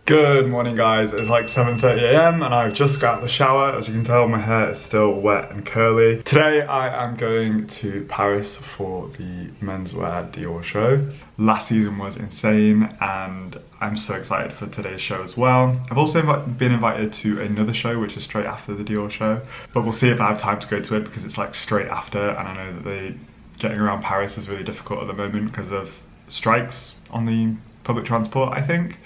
Good morning guys, it's like 7:30 AM and I've just got out of the shower. As you can tell, my hair is still wet and curly. Today I am going to Paris for the menswear Dior show. Last season was insane and I'm so excited for today's show as well. I've also been invited to another show which is straight after the Dior show, but we'll see if I have time to go to it because it's like straight after, and I know that getting around Paris is really difficult at the moment because of strikes on the public transport, I think.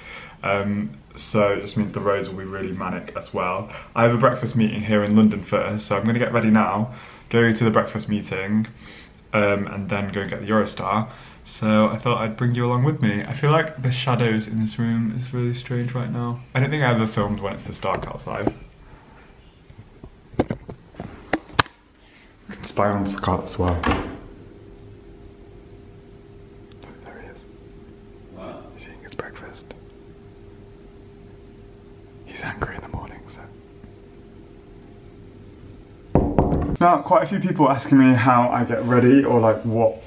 So it just means the roads will be really manic as well. I have a breakfast meeting here in London first, so I'm going to get ready now, go to the breakfast meeting, and then go and get the Eurostar. So I thought I'd bring you along with me. I feel like the shadows in this room is really strange right now. I don't think I ever filmed when it's this dark outside. I can spy on Scott as well. There he is. He's eating his breakfast. He's angry in the morning, so. Now, quite a few people are asking me how I get ready, or like what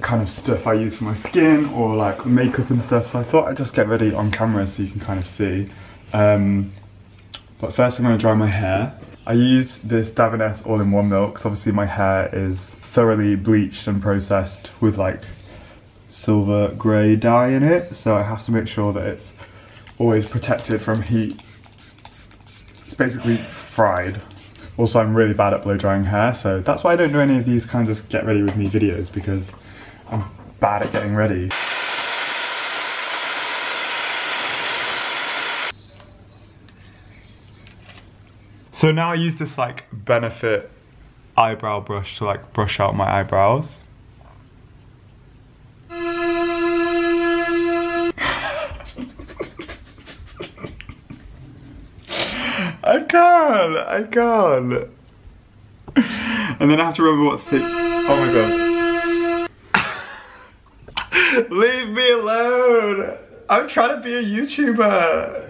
kind of stuff I use for my skin, or like makeup and stuff, so I thought I'd just get ready on camera so you can kind of see. But first I'm going to dry my hair. I use this Davines all-in-one milk because obviously my hair is thoroughly bleached and processed with like silver grey dye in it, so I have to make sure that it's always protected from heat. It's basically fried. Also, I'm really bad at blow drying hair, so that's why I don't do any of these kinds of get ready with me videos, because I'm bad at getting ready. So now I use this like Benefit eyebrow brush to like brush out my eyebrows. I can't. And then I have to remember what to say. Oh my god. Leave me alone. I'm trying to be a YouTuber.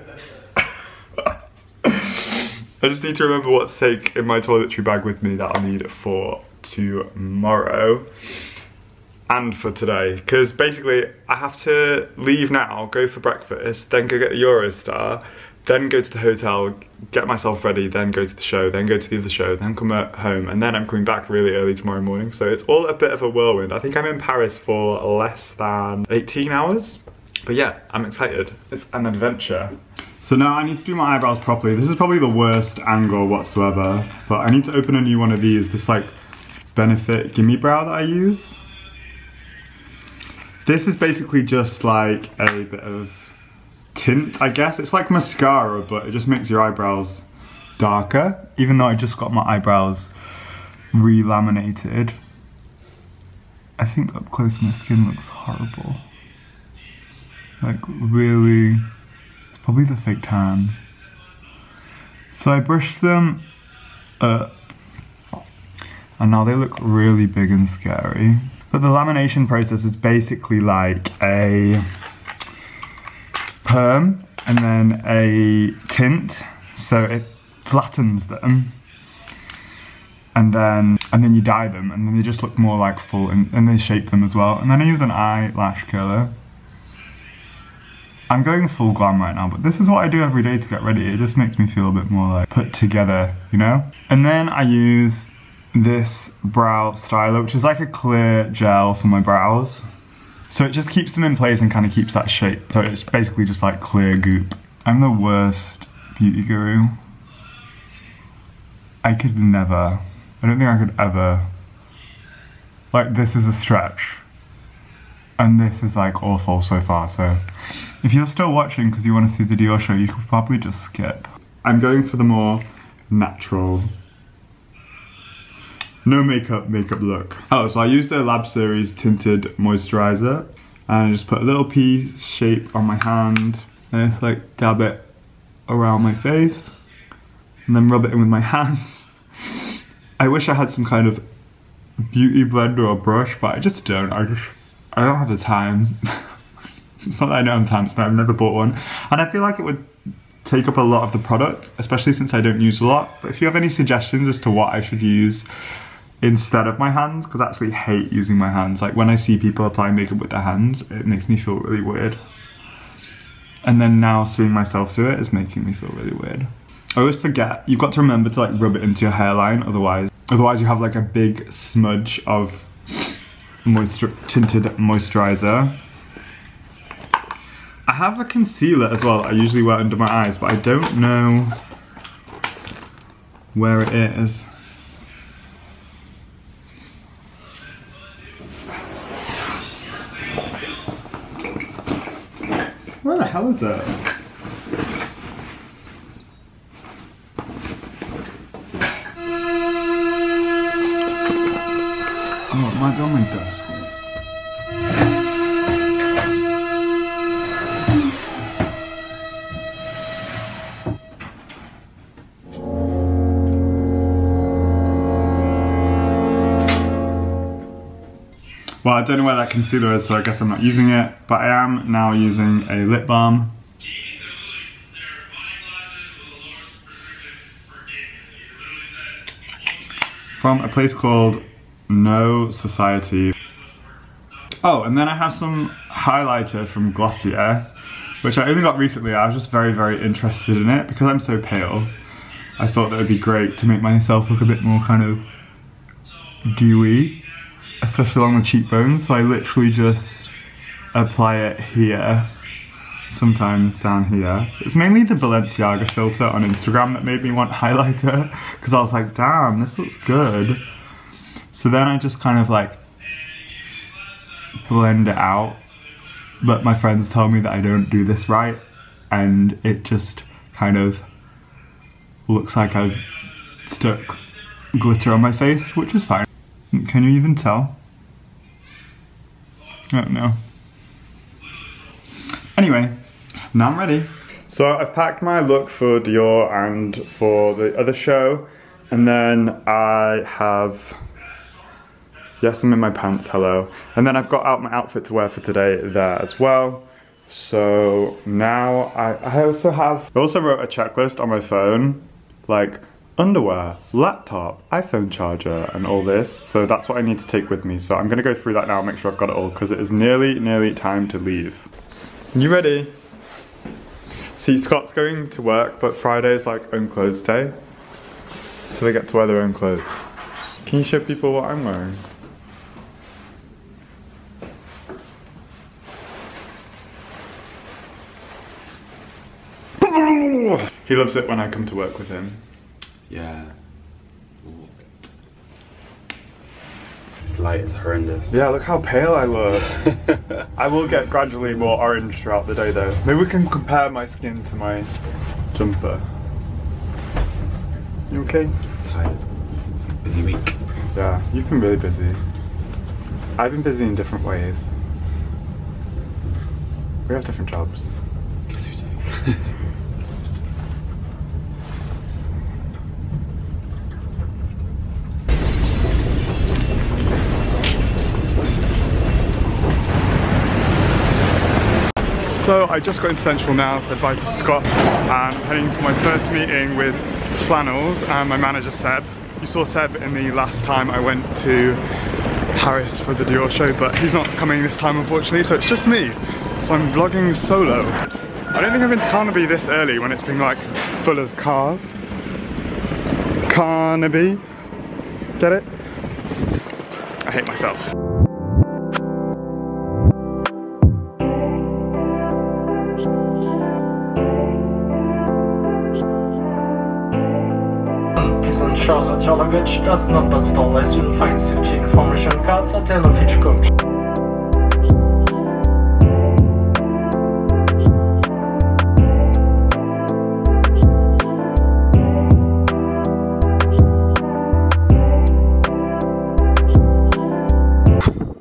I just need to remember what to take in my toiletry bag with me that I'll need for tomorrow and for today, because basically I have to leave now, go for breakfast, then go get the Eurostar, then go to the hotel, get myself ready, then go to the show, then go to the other show, then come home, and then I'm coming back really early tomorrow morning. So it's all a bit of a whirlwind. I think I'm in Paris for less than 18 hours. But yeah, I'm excited. It's an adventure. So now I need to do my eyebrows properly. This is probably the worst angle whatsoever, but I need to open a new one of these, this like Benefit Gimme Brow that I use. This is basically just like a bit of tint, I guess. It's like mascara, but it just makes your eyebrows darker, even though I just got my eyebrows re-laminated. I think up close my skin looks horrible. Like really, it's probably the fake tan. So I brushed them up and now they look really big and scary. But the lamination process is basically like a perm and then a tint, so it flattens them and then you dye them, and then they just look more like full, and they shape them as well. And then I use an eyelash curler. I'm going full glam right now, but this is what I do every day to get ready. It just makes me feel a bit more like put together, you know? And then I use this brow styler, which is like a clear gel for my brows. So it just keeps them in place and kind of keeps that shape. So it's basically just like clear goop. I'm the worst beauty guru. I could never, I don't think I could ever. Like, this is a stretch. And this is like awful so far, so if you're still watching because you want to see the Dior show, you could probably just skip. I'm going for the more natural, no makeup look. Oh, so I used the Lab Series tinted moisturizer, and I just put a little pea shape on my hand, and I like dab it around my face, and then rub it in with my hands. I wish I had some kind of beauty blender or brush, but I just don't. I don't have the time. It's not that I don't have time, it's that I've never bought one. And I feel like it would take up a lot of the product, especially since I don't use a lot. But if you have any suggestions as to what I should use instead of my hands, because I actually hate using my hands. Like when I see people applying makeup with their hands, it makes me feel really weird. And then now seeing myself do it is making me feel really weird. I always forget, you've got to remember to like rub it into your hairline, otherwise you have like a big smudge of tinted moisturizer. I have a concealer as well that I usually wear under my eyes, but I don't know where it is. Where the hell is it? Oh, it might be on my desk. Well, I don't know where that concealer is, so I guess I'm not using it, but I am now using a lip balm. From a place called No Society. Oh, and then I have some highlighter from Glossier, which I only got recently. I was just very, very interested in it because I'm so pale. I thought that would be great to make myself look a bit more kind of dewy, especially along the cheekbones. So I literally just apply it here, sometimes down here. It's mainly the Balenciaga filter on Instagram that made me want highlighter, because I was like, damn, this looks good. So then I just kind of like blend it out, but my friends tell me that I don't do this right, and it just kind of looks like I've stuck glitter on my face, which is fine. Can you even tell? I don't know. Anyway, now I'm ready. So I've packed my look for Dior and for the other show, and then I have, yes, I'm in my pants, hello. And then I've got out my outfit to wear for today there as well. So now I also wrote a checklist on my phone, like underwear, laptop, iPhone charger, and all this. So that's what I need to take with me. So I'm gonna go through that now and make sure I've got it all, because it is nearly time to leave. You ready? See, Scott's going to work, but Friday is like own clothes day. So they get to wear their own clothes. Can you show people what I'm wearing? He loves it when I come to work with him. Yeah. This light is horrendous. Yeah, look how pale I look. I will get gradually more orange throughout the day though. Maybe we can compare my skin to my jumper. You okay? Tired. Busy week. Yeah, you've been really busy. I've been busy in different ways. We have different jobs. Yes, we do. So I just got into Central now, said bye to Scott, and I'm heading for my first meeting with Flannels and my manager Seb. You saw Seb in the last time I went to Paris for the Dior show, but he's not coming this time unfortunately, so it's just me. So I'm vlogging solo. I don't think I've been to Carnaby this early when it's been like full of cars. Carnaby, get it? I hate myself. Shows at your luggage does not but stall as you'll find safety information cards at the end of each coach.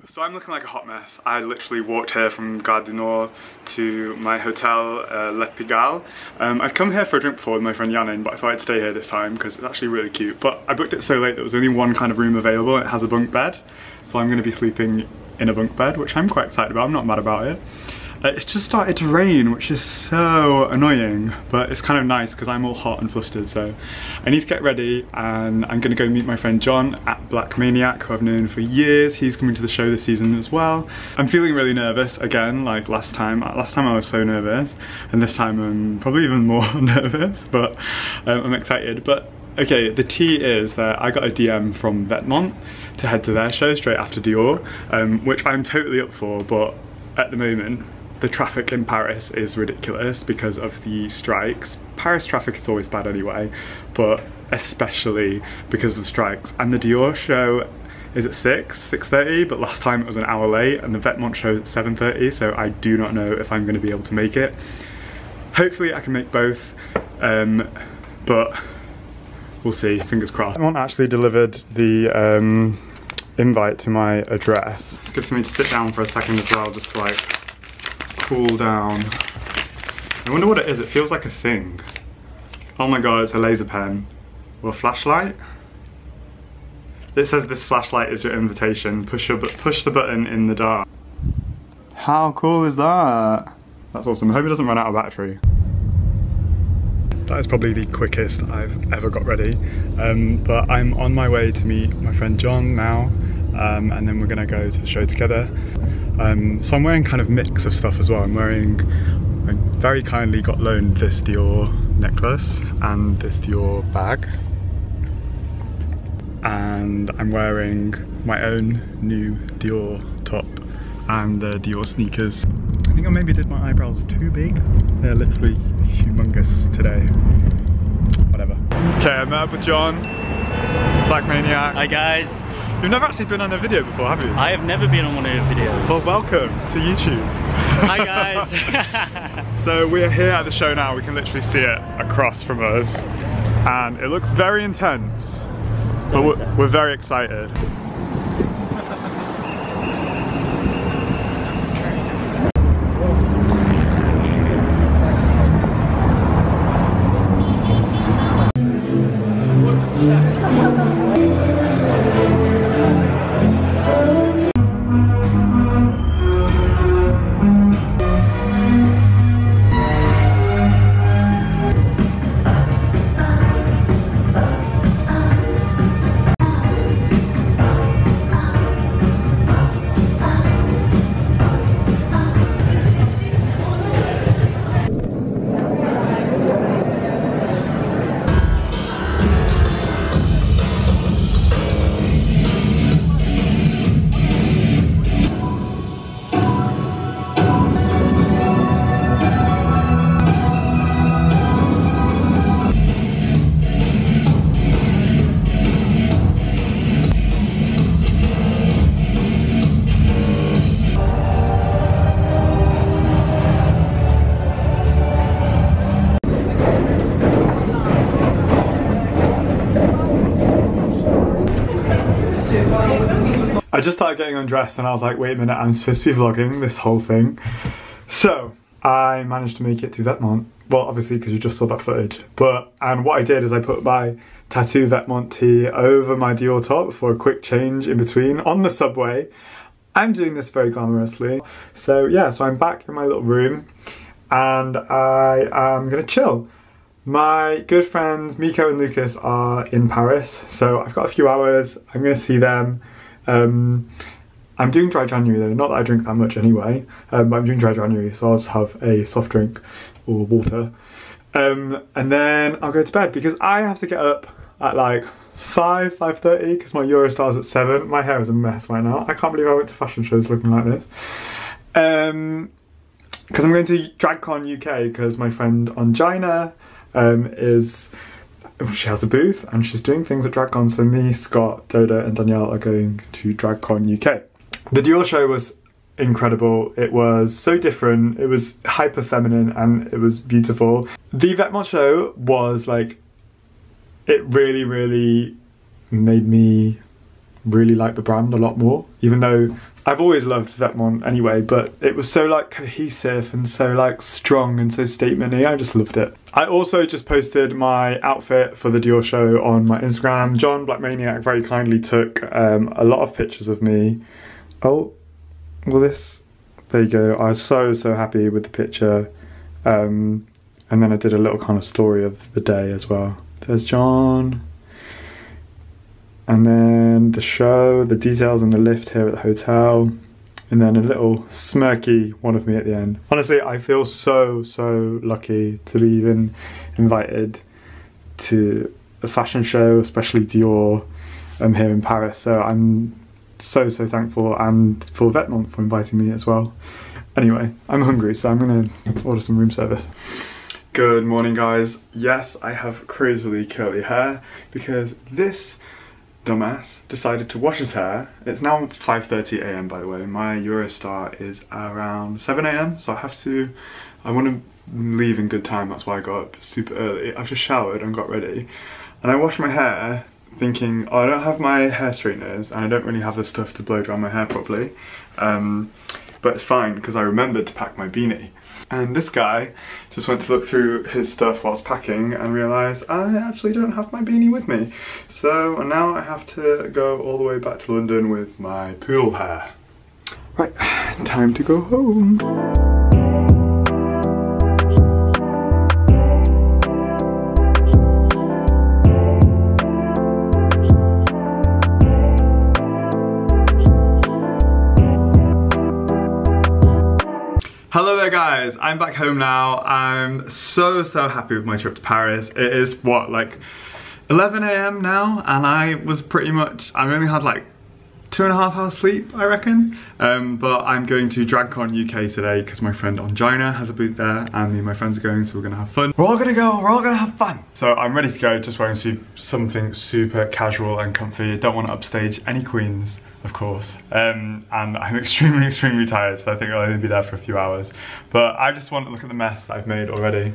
So I'm looking like a hot mess. I literally walked here from Gare du Nord to my hotel, Le Pigalle. I'd come here for a drink before with my friend Yanin, but I thought I'd stay here this time because it's actually really cute. But I booked it so late there was only one kind of room available. It has a bunk bed, so I'm going to be sleeping in a bunk bed, which I'm quite excited about. I'm not mad about it. It's just started to rain, which is so annoying, but it's kind of nice because I'm all hot and flustered, so I need to get ready and I'm gonna go meet my friend John at Black Maniac, who I've known for years. He's coming to the show this season as well. I'm feeling really nervous again, like last time. Last time I was so nervous, and this time I'm probably even more nervous, but I'm excited. But okay, the tea is that I got a DM from Vetements to head to their show straight after Dior, which I'm totally up for, but at the moment, the traffic in Paris is ridiculous because of the strikes. Paris traffic is always bad anyway, but especially because of the strikes. And the Dior show is at 6:30, but last time it was an hour late, and the Vetements show is at 7:30, so I do not know if I'm going to be able to make it. Hopefully I can make both, but we'll see, fingers crossed. Vetements actually delivered the invite to my address. It's good for me to sit down for a second as well, just to like cool down. I wonder what it is. It feels like a thing. Oh my god, it's a laser pen. Or a flashlight? It says this flashlight is your invitation. Push the button in the dark. How cool is that? That's awesome. I hope it doesn't run out of battery. That is probably the quickest I've ever got ready. But I'm on my way to meet my friend John now, and then we're gonna go to the show together. So I'm wearing kind of mix of stuff as well. I very kindly got loaned this Dior necklace and this Dior bag. And I'm wearing my own new Dior top and the Dior sneakers. I think I maybe did my eyebrows too big. They're literally humongous today. Whatever. Okay, I met up with John, Black Maniac. Hi guys. You've never actually been on a video before, have you? I have never been on one of your videos. Well, welcome to YouTube. Hi guys. So we're here at the show now. We can literally see it across from us. And it looks very intense. But we're very excited. I just started getting undressed and I was like, wait a minute, I'm supposed to be vlogging this whole thing. So I managed to make it to Vetements. Well, obviously because you just saw that footage. And what I did is I put my tattoo Vetements tee over my Dior top for a quick change in between on the subway. I'm doing this very glamorously. So yeah, so I'm back in my little room and I am gonna chill. My good friends Miko and Lucas are in Paris, so I've got a few hours. I'm gonna see them. I'm doing dry January though, not that I drink that much anyway, but I'm doing dry January, so I'll just have a soft drink or water. And then I'll go to bed because I have to get up at like 5:30 because my Euro starts at 7. My hair is a mess right now. I can't believe I went to fashion shows looking like this. Because I'm going to DragCon UK because my friend Angina she has a booth and she's doing things at DragCon, so me, Scott, Doda and Danielle are going to DragCon UK. The Dior show was incredible. It was so different, it was hyper feminine and it was beautiful. The Vetements show was like, it really made me really like the brand a lot more, even though I've always loved Vetements anyway, but it was so like cohesive and so like strong and so statement-y. I just loved it. I also just posted my outfit for the Dior show on my Instagram. John, Black Maniac, very kindly took a lot of pictures of me. Oh, will this there you go. I was so happy with the picture. And then I did a little kind of story of the day as well. There's John. And then the show, the details in the lift here at the hotel. And then a little smirky one of me at the end. Honestly, I feel so lucky to be even invited to a fashion show, especially Dior, here in Paris. So I'm so thankful, and for Vetements for inviting me as well. Anyway, I'm hungry, so I'm gonna order some room service. Good morning, guys. Yes, I have crazily curly hair because this dumbass decided to wash his hair. It's now 5:30 AM, by the way. My Eurostar is around 7 AM, so I want to leave in good time. That's why I got up super early. I've just showered and got ready, and I washed my hair thinking, oh, I don't have my hair straighteners and I don't really have the stuff to blow dry my hair properly, but it's fine because I remembered to pack my beanie. And this guy just went to look through his stuff whilst packing and realised I actually don't have my beanie with me. So now I have to go all the way back to London with my pool hair. Right, time to go home. Hello there guys, I'm back home now. I'm so happy with my trip to Paris. It is what, like 11 AM now, and I only had like 2.5 hours sleep, I reckon. But I'm going to DragCon UK today because my friend Angina has a booth there and me and my friends are going, so we're gonna have fun. We're all gonna go, we're all gonna have fun. So I'm ready to go, just wearing something super casual and comfy. I don't want to upstage any queens, of course, and I'm extremely tired, so I think I'll only be there for a few hours. But I just want to look at the mess I've made already.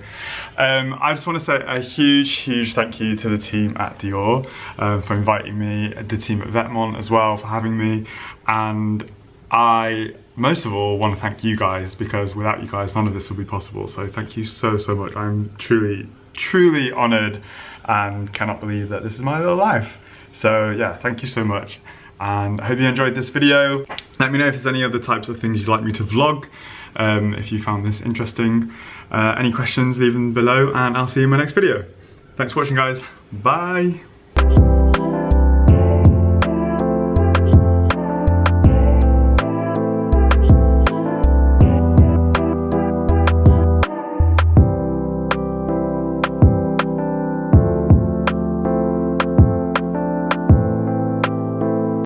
I just want to say a huge thank you to the team at Dior for inviting me, the team at Vetements as well for having me, and I most of all want to thank you guys, because without you guys none of this would be possible. So thank you so much. I'm truly honoured and cannot believe that this is my little life. So yeah, thank you so much. And I hope you enjoyed this video. Let me know if there's any other types of things you'd like me to vlog, if you found this interesting. Any questions, leave them below, and I'll see you in my next video. Thanks for watching, guys. Bye.